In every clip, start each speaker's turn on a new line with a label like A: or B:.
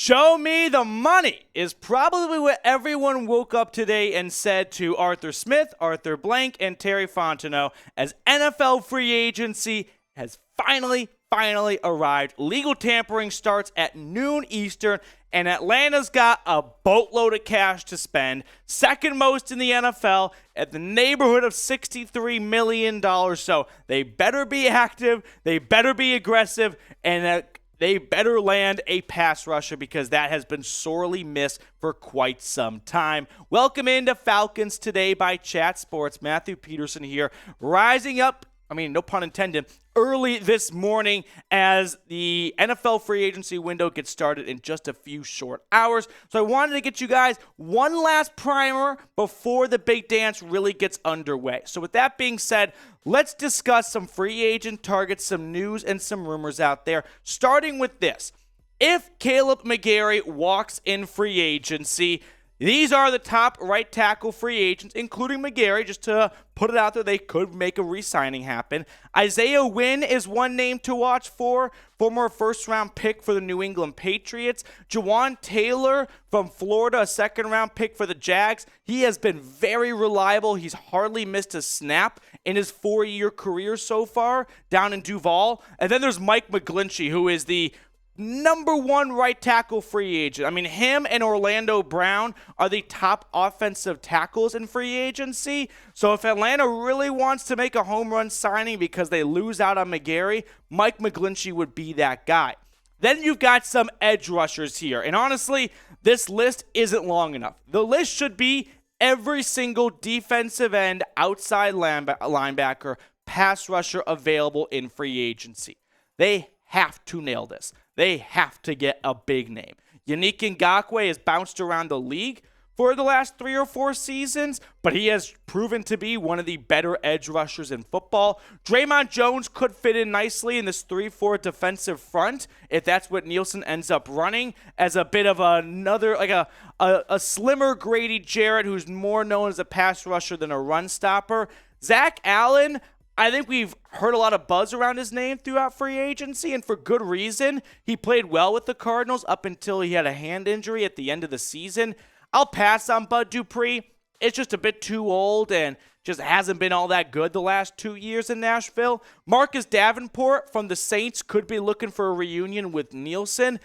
A: Show me the money is probably what everyone woke up today and said to Arthur Smith, Arthur Blank, and Terry Fontenot as NFL free agency has finally arrived. Legal tampering starts at noon Eastern, and Atlanta's got a boatload of cash to spend, second most in the NFL, at the neighborhood of $63 million. So they better be active, they better be aggressive, and they better land a pass rusher because that has been sorely missed for quite some time. Welcome into Falcons Today by Chat Sports. Matthew Peterson here, rising up, no pun intended, early this morning as the NFL free agency window gets started in just a few short hours. So I wanted to get you guys one last primer before the big dance really gets underway. So with that being said, let's discuss some free agent targets, some news, and some rumors out there, starting with this. If Kaleb McGary walks in free agency, these are the top right tackle free agents, including McGary. Just to put it out there, they could make a re-signing happen. Isaiah Wynn is one name to watch for, former first-round pick for the New England Patriots. Jawan Taylor from Florida, a second-round pick for the Jags. He has been very reliable. He's hardly missed a snap in his 4-year career so far down in Duval. And then there's Mike McGlinchey, who is the number one right tackle free agent. Him and Orlando Brown are the top offensive tackles in free agency. So if Atlanta really wants to make a home run signing because they lose out on McGary, Mike McGlinchey would be that guy. Then you've got some edge rushers here. And honestly, this list isn't long enough. The list should be every single defensive end, outside linebacker, pass rusher available in free agency. They have to nail this. They have to get a big name. Yannick Ngakoue has bounced around the league for the last 3 or 4 seasons, but he has proven to be one of the better edge rushers in football. Draymond Jones could fit in nicely in this 3-4 defensive front if that's what Nielsen ends up running as a bit of another, like a slimmer Grady Jarrett who's more known as a pass rusher than a run stopper. Zach Allen, I think we've heard a lot of buzz around his name throughout free agency, and for good reason. He played well with the Cardinals up until he had a hand injury at the end of the season. I'll pass on Bud Dupree. It's just a bit too old and just hasn't been all that good the last 2 years in Nashville. Marcus Davenport from the Saints could be looking for a reunion with Nielsen.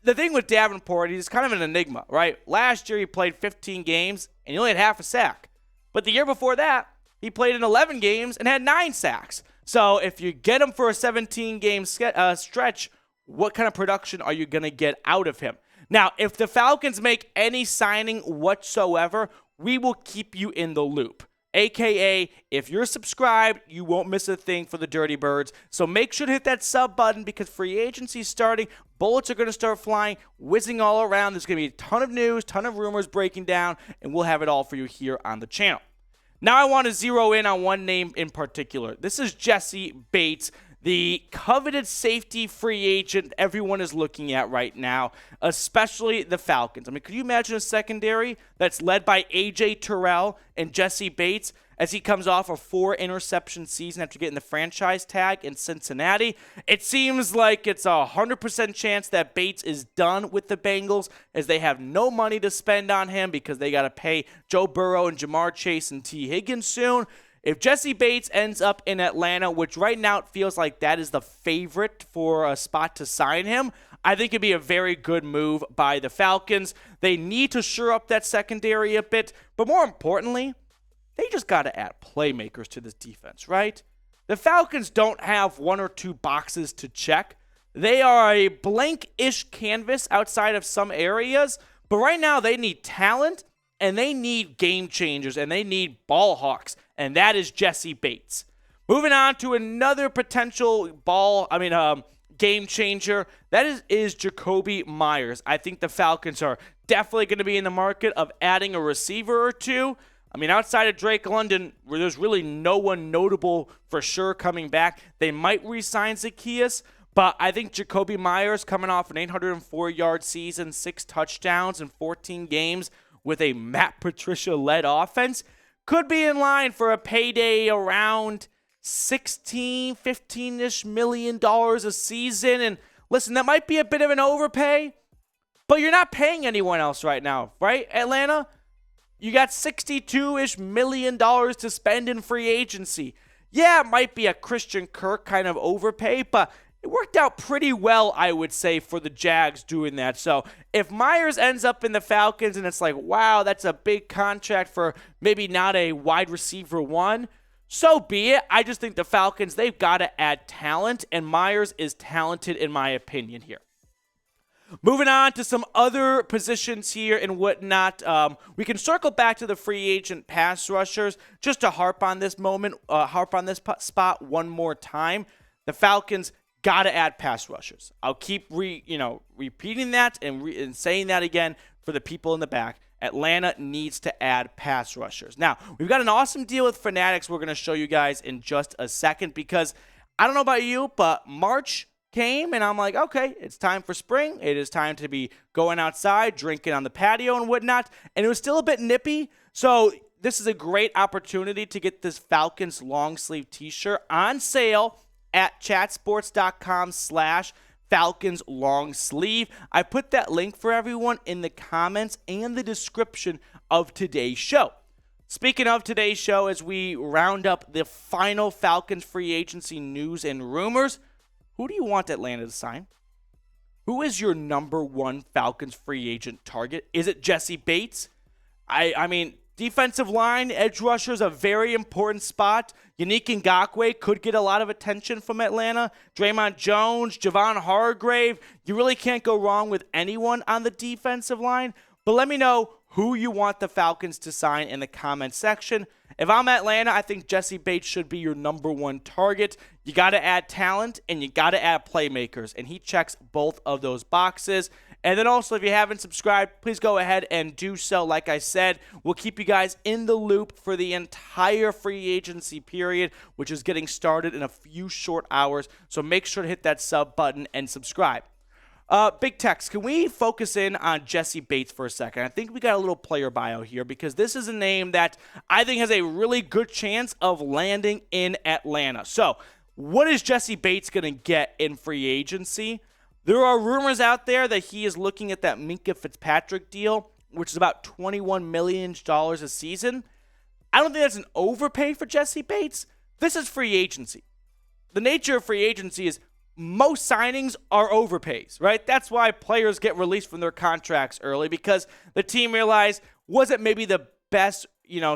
A: The thing with Davenport, he's kind of an enigma, right? Last year he played 15 games and he only had half a sack. But the year before that, he played in 11 games and had 9 sacks. So if you get him for a 17-game stretch, what kind of production are you going to get out of him? Now, if the Falcons make any signing whatsoever, we will keep you in the loop. AKA, if you're subscribed, you won't miss a thing for the Dirty Birds. So make sure to hit that sub button because free agency is starting. Bullets are going to start flying, whizzing all around. There's going to be a ton of news, ton of rumors breaking down, and we'll have it all for you here on the channel. Now I want to zero in on one name in particular. This is Jessie Bates, the coveted safety free agent everyone is looking at right now, especially the Falcons. Could you imagine a secondary that's led by A.J. Terrell and Jessie Bates as he comes off a 4-interception season after getting the franchise tag in Cincinnati? It seems like it's a 100% chance that Bates is done with the Bengals as they have no money to spend on him because they got to pay Joe Burrow and Jamar Chase and T. Higgins soon. If Jessie Bates ends up in Atlanta, which right now it feels like that is the favorite for a spot to sign him, I think it'd be a very good move by the Falcons. They need to shore up that secondary a bit, but more importantly, they just got to add playmakers to this defense, right? The Falcons don't have 1 or 2 boxes to check. They are a blank-ish canvas outside of some areas, but right now they need talent, and they need game changers, and they need ball hawks, and that is Jessie Bates. Moving on to another potential game changer, that is Jakobi Meyers. I think the Falcons are definitely going to be in the market of adding a receiver or two. Outside of Drake London, where there's really no one notable for sure coming back, they might re-sign Zacchaeus, but I think Jakobi Meyers coming off an 804-yard season, 6 touchdowns in 14 games with a Matt Patricia-led offense, could be in line for a payday around $15-ish million a season. And listen, that might be a bit of an overpay, But you're not paying anyone else right now, right, Atlanta? You got $62-ish million to spend in free agency. Yeah, it might be a Christian Kirk kind of overpay, but it worked out pretty well, I would say, for the Jags doing that. So if Meyers ends up in the Falcons and it's like, wow, that's a big contract for maybe not a wide receiver one, so be it. I just think the Falcons, they've got to add talent, and Meyers is talented in my opinion here. Moving on to some other positions here and whatnot. We can circle back to the free agent pass rushers just to harp on this spot one more time. The Falcons got to add pass rushers. I'll keep repeating that and saying that again for the people in the back. Atlanta needs to add pass rushers. Now, we've got an awesome deal with Fanatics we're going to show you guys in just a second, because I don't know about you, but March came and I'm like, okay, it's time for spring. It is time to be going outside, drinking on the patio and whatnot. And it was still a bit nippy. So this is a great opportunity to get this Falcons long sleeve t-shirt on sale at chatsports.com/Falcons long sleeve. I put that link for everyone in the comments and the description of today's show. Speaking of today's show, as we round up the final Falcons free agency news and rumors, who do you want Atlanta to sign? Who is your number one Falcons free agent target? Is it Jessie Bates? I mean, defensive line, edge rusher is a very important spot. Yannick Ngakoue could get a lot of attention from Atlanta. Draymond Jones, Javon Hargrave. You really can't go wrong with anyone on the defensive line. But let me know who you want the Falcons to sign in the comments section. If I'm Atlanta, I think Jessie Bates should be your number one target. You got to add talent and you got to add playmakers, and he checks both of those boxes. And then also, if you haven't subscribed, please go ahead and do so. Like I said, we'll keep you guys in the loop for the entire free agency period, which is getting started in a few short hours. So make sure to hit that sub button and subscribe. Big Tex, can we focus in on Jessie Bates for a second? I think we got a little player bio here, because this is a name that I think has a really good chance of landing in Atlanta. So what is Jessie Bates going to get in free agency? There are rumors out there that he is looking at that Minkah Fitzpatrick deal, which is about $21 million a season. I don't think that's an overpay for Jessie Bates. This is free agency. The nature of free agency is most signings are overpays, right? That's why players get released from their contracts early, because the team realized wasn't maybe the best,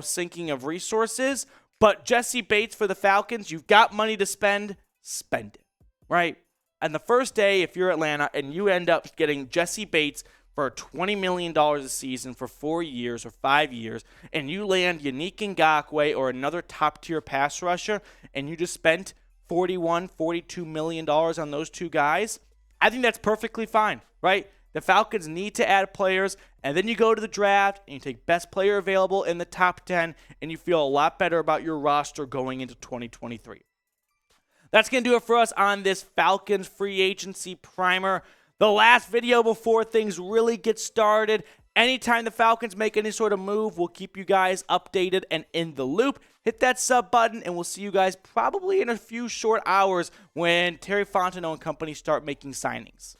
A: sinking of resources. But Jessie Bates for the Falcons, you've got money to spend it, right? And the first day, if you're Atlanta and you end up getting Jessie Bates for $20 million a season for 4 years or 5 years, and you land Yannick Ngakoue or another top-tier pass rusher, and you just spent $42 million on those two guys, I think that's perfectly fine, right? The Falcons need to add players, and then you go to the draft and you take best player available in the top 10, and you feel a lot better about your roster going into 2023. That's going to do it for us on this Falcons free agency primer. The last video before things really get started. Anytime the Falcons make any sort of move, we'll keep you guys updated and in the loop. Hit that sub button, and we'll see you guys probably in a few short hours when Terry Fontenot and company start making signings.